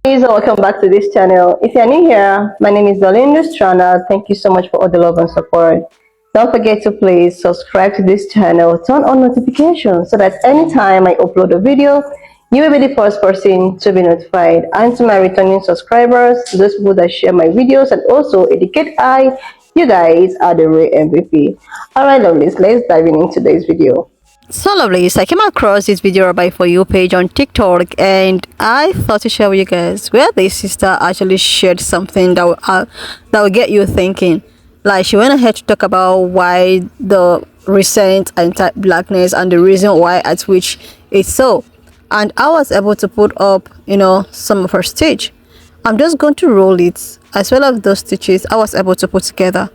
Please welcome back to this channel. If you're new here, my name is Darlene Strana. Thank you so much for all the love and support. Don't forget to please subscribe to this channel, turn on notifications so that anytime I upload a video, you will be the first person to be notified. And to my returning subscribers, those people that share my videos and also educate you guys are the real MVP. Alright lovelies, let's dive into today's video. So lovelies, I came across this video by For You page on TikTok and I thought to share with you guys where this sister actually shared something that will get you thinking. Like, she went ahead to talk about why the recent anti-blackness and the reason why at which it's so. And I was able to put up, some of her stitch. I'm just going to roll it as well as those stitches I was able to put together.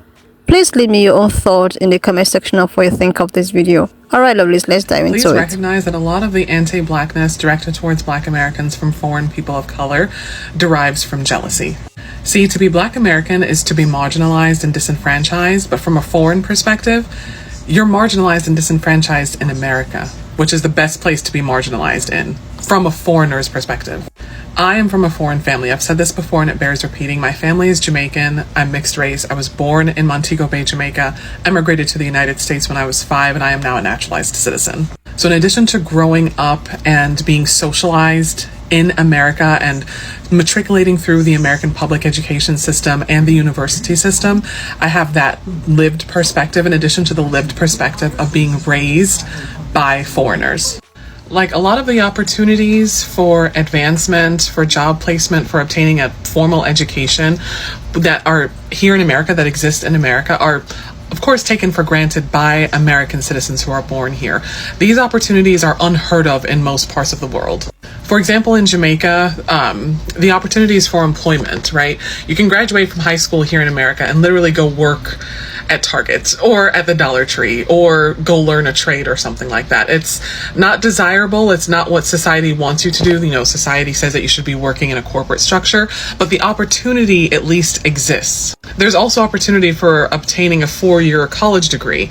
Please leave me your own thoughts in the comment section of what you think of this video. Alright lovelies, let's dive into it. Please recognize that a lot of the anti-blackness directed towards Black Americans from foreign people of color derives from jealousy. See, to be Black American is to be marginalized and disenfranchised, but from a foreign perspective, you're marginalized and disenfranchised in America, which is the best place to be marginalized in, from a foreigner's perspective. I am from a foreign family. I've said this before and it bears repeating. My family is Jamaican. I'm mixed race. I was born in Montego Bay, Jamaica, emigrated to the United States when I was 5, and I am now a naturalized citizen. So in addition to growing up and being socialized in America and matriculating through the American public education system and the university system, I have that lived perspective in addition to the lived perspective of being raised by foreigners. Like, a lot of the opportunities for advancement, for job placement, for obtaining a formal education that are here in America, that exist in America, are of course taken for granted by American citizens who are born here. These opportunities are unheard of in most parts of the world. For example, in Jamaica, the opportunities for employment, right? You can graduate from high school here in America and literally go work at Target or at the Dollar Tree or go learn a trade or something like that. It's not desirable. It's not what society wants you to do. Society says that you should be working in a corporate structure, but the opportunity at least exists. There's also opportunity for obtaining a 4-year college degree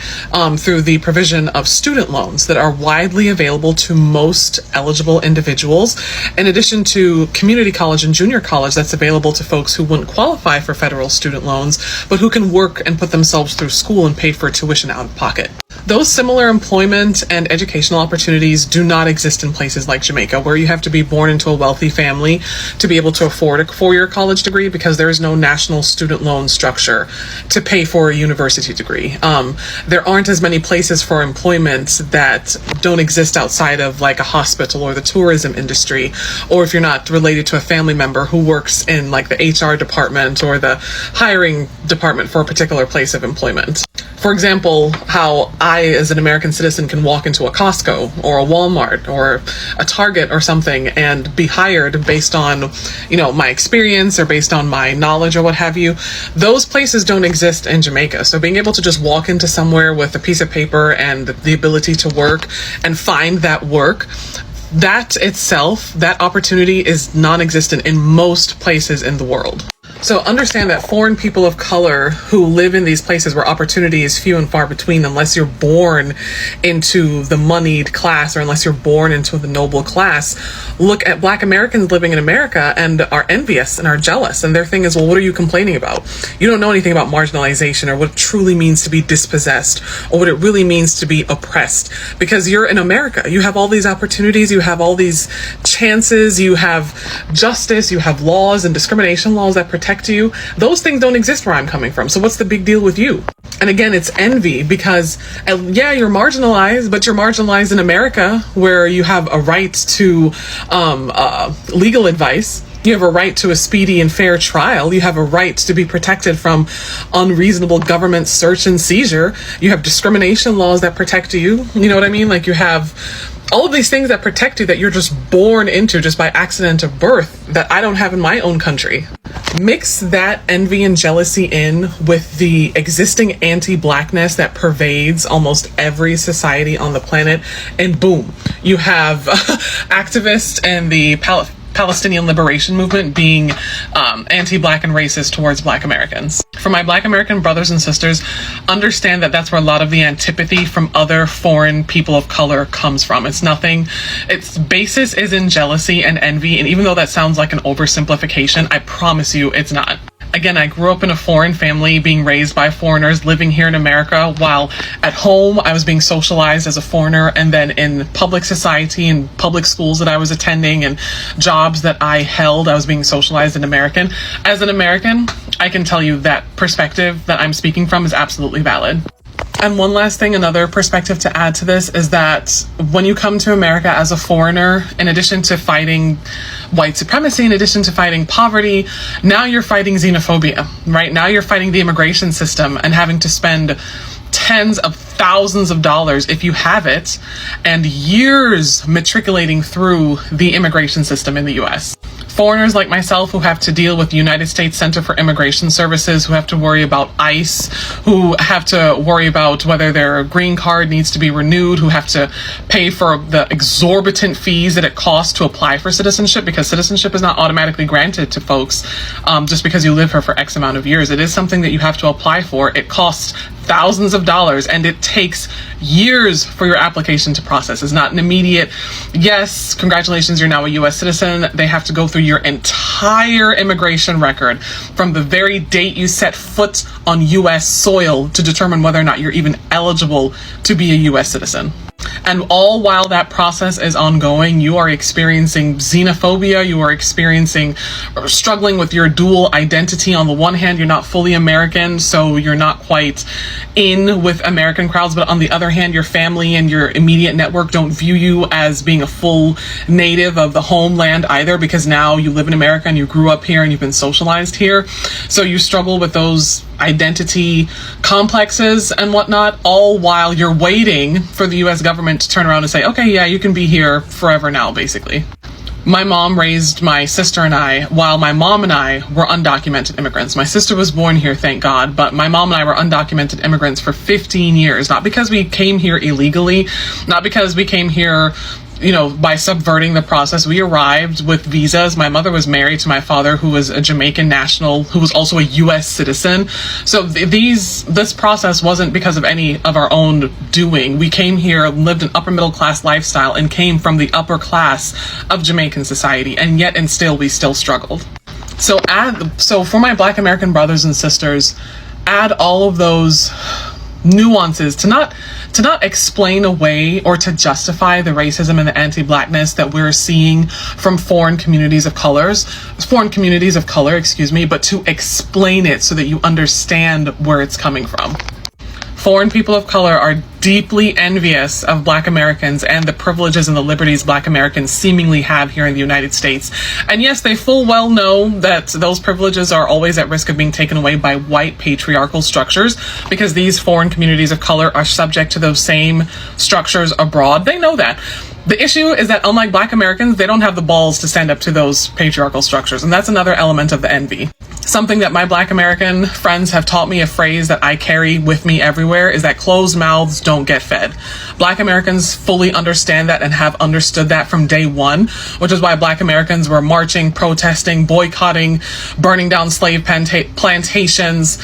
through the provision of student loans that are widely available to most eligible individuals, in addition to community college and junior college that's available to folks who wouldn't qualify for federal student loans, but who can work and put themselves through school and pay for tuition out of pocket. Those similar employment and educational opportunities do not exist in places like Jamaica, where you have to be born into a wealthy family to be able to afford a 4-year college degree, because there is no national student loan structure to pay for a university degree. There aren't as many places for employment that don't exist outside of like a hospital or the tourism industry, or if you're not related to a family member who works in like the HR department or the hiring department for a particular place of employment. For example, how I, as an American citizen, can walk into a Costco or a Walmart or a Target or something and be hired based on, my experience or based on my knowledge or what have you. Those places don't exist in Jamaica. So being able to just walk into somewhere with a piece of paper and the ability to work and find that work, that itself, that opportunity is non-existent in most places in the world. So understand that foreign people of color who live in these places where opportunity is few and far between, unless you're born into the moneyed class or unless you're born into the noble class, look at Black Americans living in America and are envious and are jealous. And their thing is, well, what are you complaining about? You don't know anything about marginalization or what it truly means to be dispossessed or what it really means to be oppressed, because you're in America. You have all these opportunities, you have all these chances, you have justice, you have laws and discrimination laws that protect you. Those things don't exist where I'm coming from. So what's the big deal with you? And again, it's envy, because yeah, you're marginalized, but you're marginalized in America, where you have a right to legal advice. You have a right to a speedy and fair trial. You have a right to be protected from unreasonable government search and seizure. You have discrimination laws that protect you. You know what I mean? Like, you have all of these things that protect you that you're just born into just by accident of birth that I don't have in my own country. Mix that envy and jealousy in with the existing anti-blackness that pervades almost every society on the planet, and boom, you have activists and the Palestinian liberation movement being anti-black and racist towards Black Americans. For my Black American brothers and sisters, understand that that's where a lot of the antipathy from other foreign people of color comes from. It's nothing, its basis is in jealousy and envy, and even though that sounds like an oversimplification, I promise you it's not. Again, I grew up in a foreign family, being raised by foreigners, living here in America, while at home I was being socialized as a foreigner, and then in public society and public schools that I was attending and jobs that I held, I was being socialized in American. As an American, I can tell you that perspective that I'm speaking from is absolutely valid. And one last thing, another perspective to add to this is that when you come to America as a foreigner, in addition to fighting white supremacy, in addition to fighting poverty, now you're fighting xenophobia, right? Now you're fighting the immigration system and having to spend tens of thousands of dollars, if you have it, and years matriculating through the immigration system in the US. Foreigners like myself who have to deal with the United States Center for Immigration Services, who have to worry about ICE, who have to worry about whether their green card needs to be renewed, who have to pay for the exorbitant fees that it costs to apply for citizenship, because citizenship is not automatically granted to folks just because you live here for X amount of years. It is something that you have to apply for. It costs thousands of dollars, and it takes years for your application to process. It's not an immediate, yes, congratulations, you're now a US citizen. They have to go through your entire immigration record from the very date you set foot on US soil to determine whether or not you're even eligible to be a US citizen. And all while that process is ongoing, you are experiencing xenophobia, you are experiencing struggling with your dual identity. On the one hand, you're not fully American, so you're not quite in with American crowds, but on the other hand, your family and your immediate network don't view you as being a full native of the homeland either, because now you live in America and you grew up here and you've been socialized here. So you struggle with those identity complexes and whatnot, all while you're waiting for the US government to turn around and say, okay, yeah, you can be here forever now, basically. My mom raised my sister and I while my mom and I were undocumented immigrants. My sister was born here, thank God, but my mom and I were undocumented immigrants for 15 years, not because we came here illegally, not because we came here by subverting the process. We arrived with visas. My mother was married to my father, who was a Jamaican national, who was also a US citizen. So this process wasn't because of any of our own doing. We came here, lived an upper middle class lifestyle, and came from the upper class of Jamaican society, and yet and still we still struggled. So for my Black American brothers and sisters, add all of those nuances to not explain away or to justify the racism and the anti-blackness that we're seeing from foreign communities of color, but to explain it so that you understand where it's coming from. Foreign people of color are deeply envious of Black Americans and the privileges and the liberties Black Americans seemingly have here in the United States. And yes, they full well know that those privileges are always at risk of being taken away by white patriarchal structures, because these foreign communities of color are subject to those same structures abroad. They know that. The issue is that unlike Black Americans, they don't have the balls to stand up to those patriarchal structures. And that's another element of the envy. Something that my Black American friends have taught me, a phrase that I carry with me everywhere, is that closed mouths don't get fed. Black Americans fully understand that and have understood that from day one, which is why Black Americans were marching, protesting, boycotting, burning down slave plantations,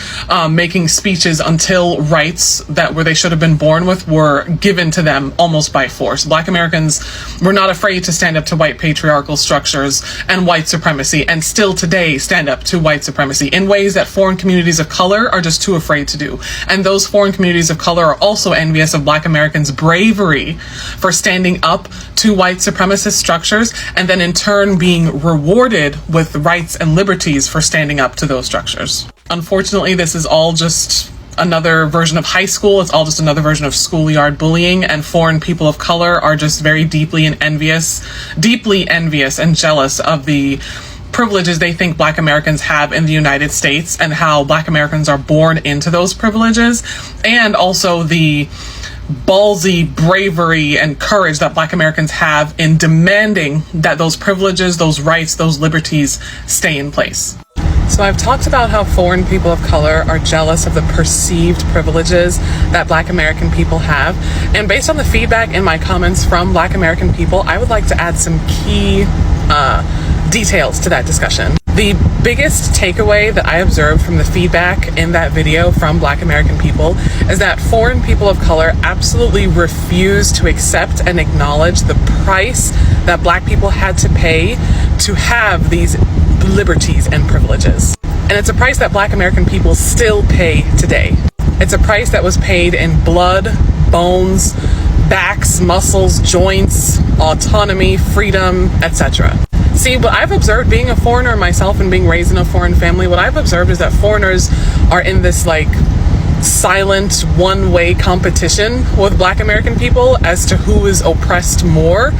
making speeches until rights that where they should have been born with were given to them almost by force. Black Americans were not afraid to stand up to white patriarchal structures and white supremacy, and still today stand up to white supremacy in ways that foreign communities of color are just too afraid to do. And those foreign communities of color are also envious of Black Americans' bravery for standing up to white supremacist structures, and then in turn being rewarded with rights and liberties for standing up to those structures. Unfortunately, this is all just another version of high school. It's all just another version of schoolyard bullying, and foreign people of color are just very deeply envious and jealous of the privileges they think Black Americans have in the United States, and how Black Americans are born into those privileges, and also the ballsy bravery and courage that Black Americans have in demanding that those privileges, those rights, those liberties stay in place. So I've talked about how foreign people of color are jealous of the perceived privileges that Black American people have. And based on the feedback in my comments from Black American people, I would like to add some key details to that discussion. The biggest takeaway that I observed from the feedback in that video from Black American people is that foreign people of color absolutely refuse to accept and acknowledge the price that Black people had to pay to have these liberties and privileges. And it's a price that Black American people still pay today. It's a price that was paid in blood, bones, backs, muscles, joints, autonomy, freedom, etc. See, what I've observed being a foreigner myself and being raised in a foreign family, what I've observed is that foreigners are in this like silent one-way competition with Black American people as to who is oppressed more.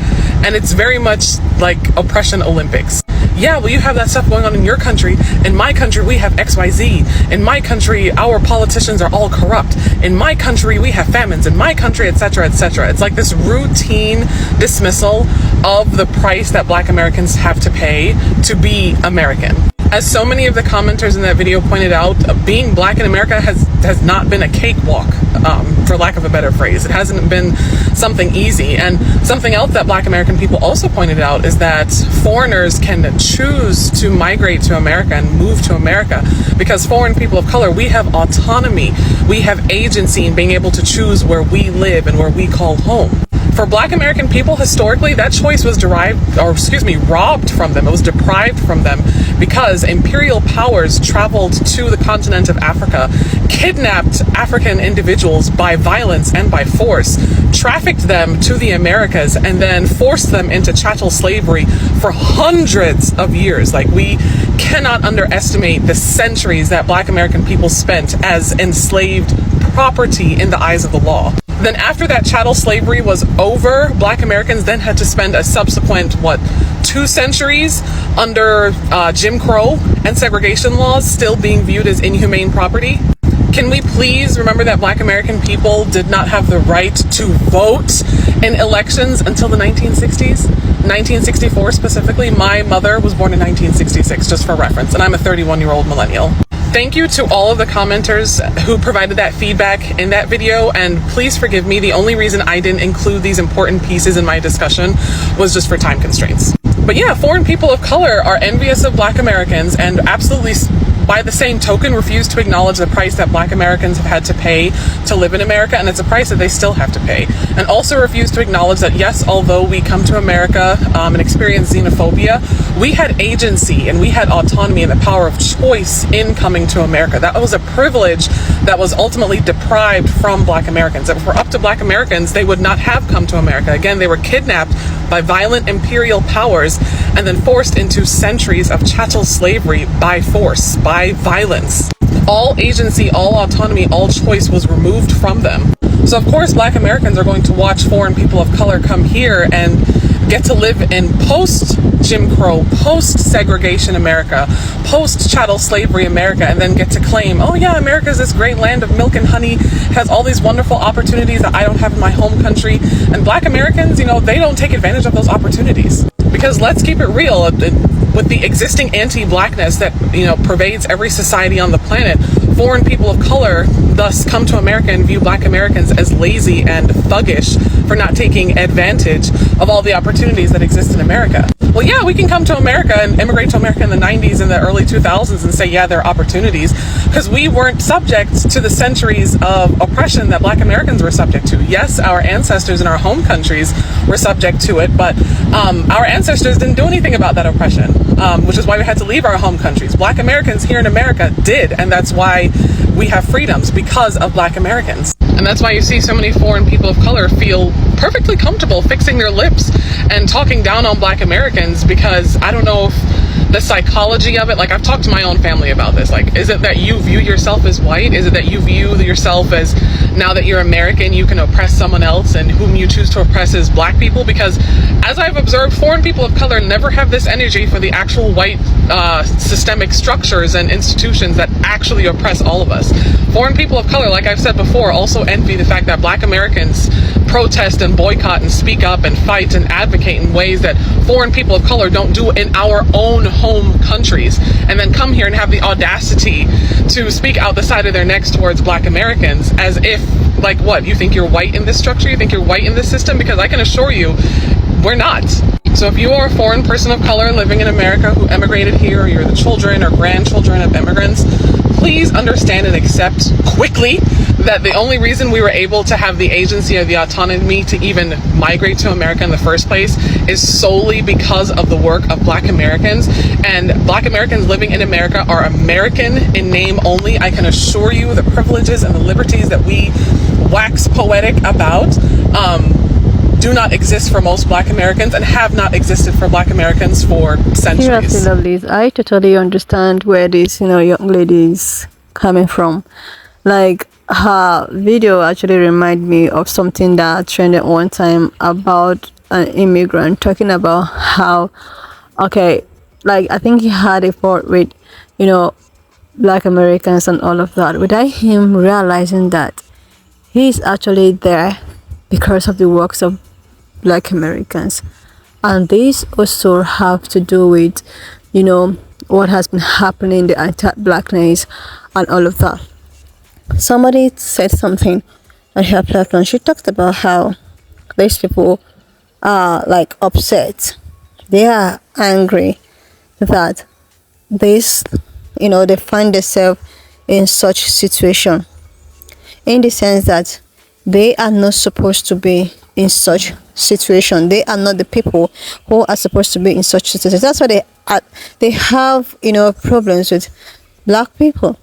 And it's very much like oppression Olympics. Yeah, well, you have that stuff going on in your country. In my country, we have XYZ. In my country, our politicians are all corrupt. In my country, we have famines. In my country, etc., etc. It's like this routine dismissal of the price that Black Americans have to pay to be American. As so many of the commenters in that video pointed out, being Black in America has not been a cakewalk, for lack of a better phrase. It hasn't been something easy. And something else that Black American people also pointed out is that foreigners can choose to migrate to America and move to America because foreign people of color, we have autonomy, we have agency in being able to choose where we live and where we call home. For Black American people, historically, that choice was robbed from them. It was deprived from them because imperial powers traveled to the continent of Africa, kidnapped African individuals by violence and by force, trafficked them to the Americas, and then forced them into chattel slavery for hundreds of years. Like, we cannot underestimate the centuries that Black American people spent as enslaved property in the eyes of the law. Then after that chattel slavery was over, Black Americans then had to spend a subsequent, 2 centuries under Jim Crow and segregation laws, still being viewed as inhumane property. Can we please remember that Black American people did not have the right to vote in elections until the 1960s? 1964 specifically. My mother was born in 1966, just for reference, and I'm a 31-year-old millennial. Thank you to all of the commenters who provided that feedback in that video, and please forgive me, the only reason I didn't include these important pieces in my discussion was just for time constraints. But yeah, foreign people of color are envious of Black Americans and absolutely, by the same token, refuse to acknowledge the price that Black Americans have had to pay to live in America, and it's a price that they still have to pay. And also refuse to acknowledge that, yes, although we come to America and experience xenophobia, we had agency and we had autonomy and the power of choice in coming to America. That was a privilege that was ultimately deprived from Black Americans. If it were up to Black Americans, they would not have come to America. Again, they were kidnapped by violent imperial powers and then forced into centuries of chattel slavery by force, by violence. All agency, all autonomy, all choice was removed from them. So of course Black Americans are going to watch foreign people of color come here and get to live in post-Jim Crow, post-segregation America, post-chattel slavery America, and then get to claim, oh yeah, America's this great land of milk and honey, has all these wonderful opportunities that I don't have in my home country. And Black Americans, they don't take advantage of those opportunities. Because let's keep it real, with the existing anti-blackness that pervades every society on the planet, foreign people of color thus come to America and view Black Americans as lazy and thuggish for not taking advantage of all the opportunities that exist in America. Well, yeah, we can come to America and immigrate to America in the 90s and the early 2000s and say, yeah, there are opportunities, because we weren't subject to the centuries of oppression that Black Americans were subject to. Yes, our ancestors in our home countries were subject to it, but our ancestors didn't do anything about that oppression, which is why we had to leave our home countries. Black Americans here in America did, and that's why we have freedoms, because of Black Americans. And that's why you see so many foreign people of color feel perfectly comfortable fixing their lips and talking down on Black Americans, because I don't know if the psychology of it, like I've talked to my own family about this, like, is it that you view yourself as white? Is it that you view yourself as, now that you're American, you can oppress someone else, and whom you choose to oppress is Black people? Because as I've observed, foreign people of color never have this energy for the actual white systemic structures and institutions that actually oppress all of us. Foreign people of color, like I've said before, also envy the fact that Black Americans protest and boycott and speak up and fight and advocate in ways that foreign people of color don't do in our own home countries, and then come here and have the audacity to speak out the side of their necks towards Black Americans as if, like, what, you think you're white in this structure? You think you're white in this system? Because I can assure you, we're not. So if you are a foreign person of color living in America who emigrated here, or you're the children or grandchildren of immigrants, please understand and accept quickly that the only reason we were able to have the agency or the autonomy to even migrate to America in the first place is solely because of the work of Black Americans. And Black Americans living in America are American in name only. I can assure you the privileges and the liberties that we wax poetic about do not exist for most Black Americans and have not existed for Black Americans for centuries. Seriously, lovelies, I totally understand where this, young lady is coming from. Like, her video actually remind me of something that trended one time about an immigrant talking about how, okay, like, I think he had a fault with, Black Americans and all of that, without him realizing that he's actually there because of the works of Black Americans. And these also have to do with, what has been happening, the anti-blackness and all of that. Somebody said something on her platform. She talked about how these people are like upset. They are angry that this, they find themselves in such situation, in the sense that they are not supposed to be in such situation. They are not the people who are supposed to be in such situations. That's why they have problems with Black people.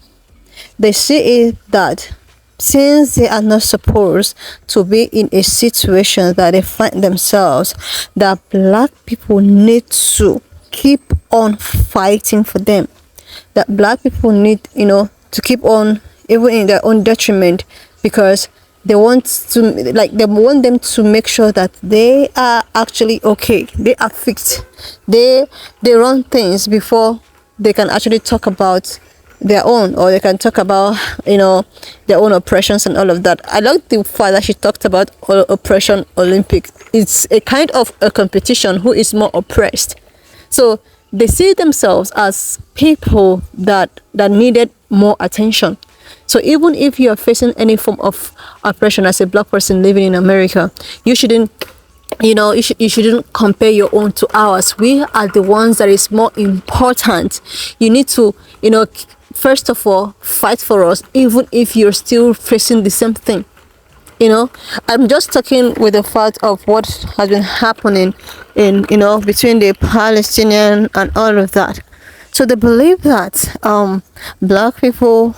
They see it that since they are not supposed to be in a situation that they find themselves, that Black people need to keep on fighting for them. That Black people need, to keep on even in their own detriment, because they want them to make sure that they are actually okay. They are fixed. They run things before they can actually talk about their own, or they can talk about their own oppressions and all of that. I like the fact that she talked about Oppression Olympic. It's a kind of a competition who is more oppressed. So they see themselves as people that needed more attention. So even if you are facing any form of oppression as a Black person living in America, you shouldn't you shouldn't compare your own to ours. We are the ones that is more important. You need to first of all fight for us, even if you're still facing the same thing. I'm just talking with the fact of what has been happening in between the Palestinian and all of that. So they believe that Black people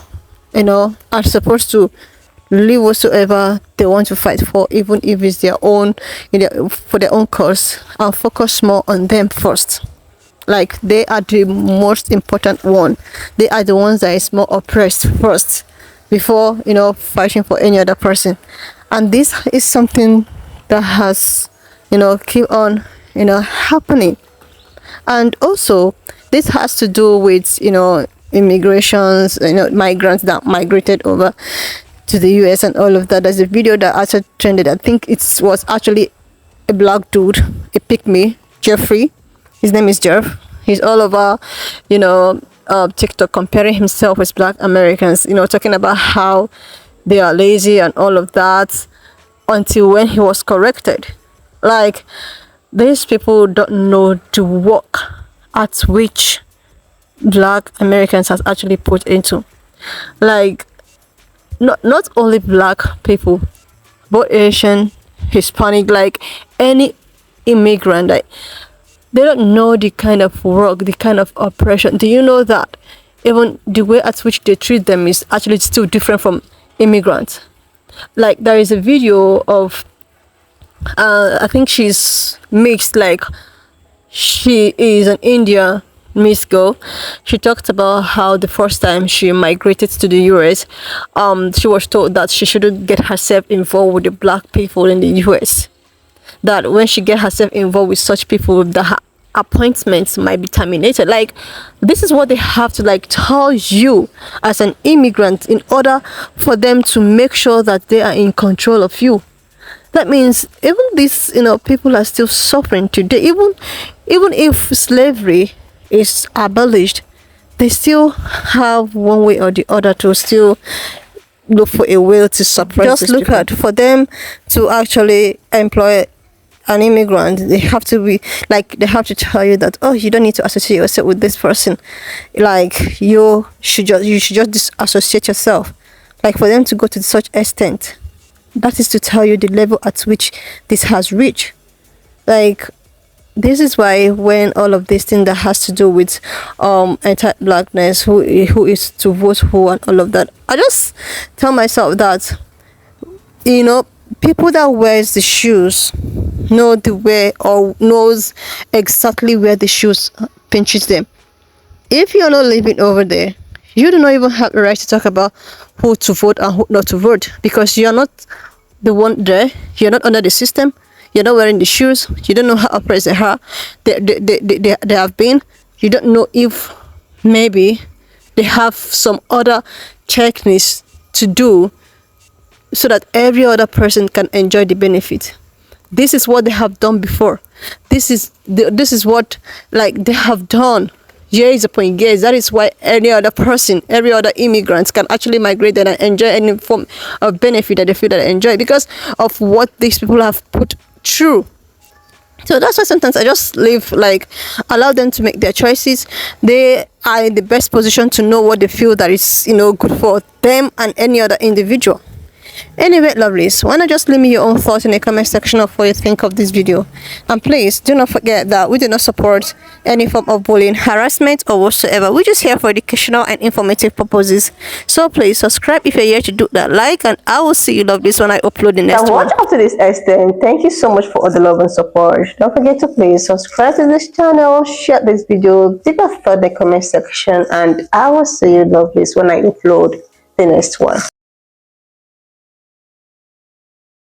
are supposed to leave whatsoever they want to fight for, even if it's their own, for their own cause, and focus more on them first. Like, they are the most important one. They are the ones that is more oppressed first, before fighting for any other person. And this is something that has keep on happening. And also this has to do with immigrations, migrants that migrated over to the US and all of that. There's a video that actually trended. I think it was actually a Black dude, a PE.PLE, Jeffrey. His name is Jeff. He's all over, TikTok, comparing himself with Black Americans, talking about how they are lazy and all of that, until when he was corrected. Like, these people don't know the work at which Black Americans has actually put into. Like, not only Black people, but Asian, Hispanic, like any immigrant, like, they don't know the kind of work, the kind of oppression. Do you know that even the way at which they treat them is actually still different from immigrants? Like, there is a video of I think she's mixed, like she is an Indian Miss Girl. She talked about how the first time she migrated to the US, she was told that she shouldn't get herself involved with the Black people in the US. That when she get herself involved with such people, that her appointments might be terminated. Like, this is what they have to tell you as an immigrant, in order for them to make sure that they are in control of you. That means even these people are still suffering today. Even if slavery is abolished, they still have one way or the other to still look for a way to suppress. Just look at, for them to actually employ an immigrant, they have to be like, they have to tell you that, oh, you don't need to associate yourself with this person, like you should just disassociate yourself. Like, for them to go to such extent, that is to tell you the level at which this has reached. Like, this is why when all of this thing that has to do with anti-blackness, who is to vote who and all of that, I just tell myself that, people that wears the shoes know the way, or knows exactly where the shoes pinches them. If you're not living over there, you do not even have the right to talk about who to vote and who not to vote, because you're not the one there. You're not under the system. You're not wearing the shoes. You don't know how oppressed they are. They have been. You don't know if maybe they have some other checklist to do so that every other person can enjoy the benefit. This is what they have done before. This is what, like, they have done years upon years. That is why any other person, every other immigrant can actually migrate there and enjoy any form of benefit that they feel that they enjoy, because of what these people have put through. So that's why sometimes I just leave, like, allow them to make their choices. They are in the best position to know what they feel that is, good for them and any other individual. Anyway, lovelies, why not just leave me your own thoughts in the comment section of what you think of this video. And please do not forget that we do not support any form of bullying, harassment, or whatsoever. We're just here for educational and informative purposes. So please subscribe if you're here to do that, like, and I will see you, lovelies, when I upload the next one. Watch up to this extent. Thank you so much for all the love and support. Don't forget to please subscribe to this channel, share this video, leave a thought in the comment section, and I will see you, lovelies, when I upload the next one.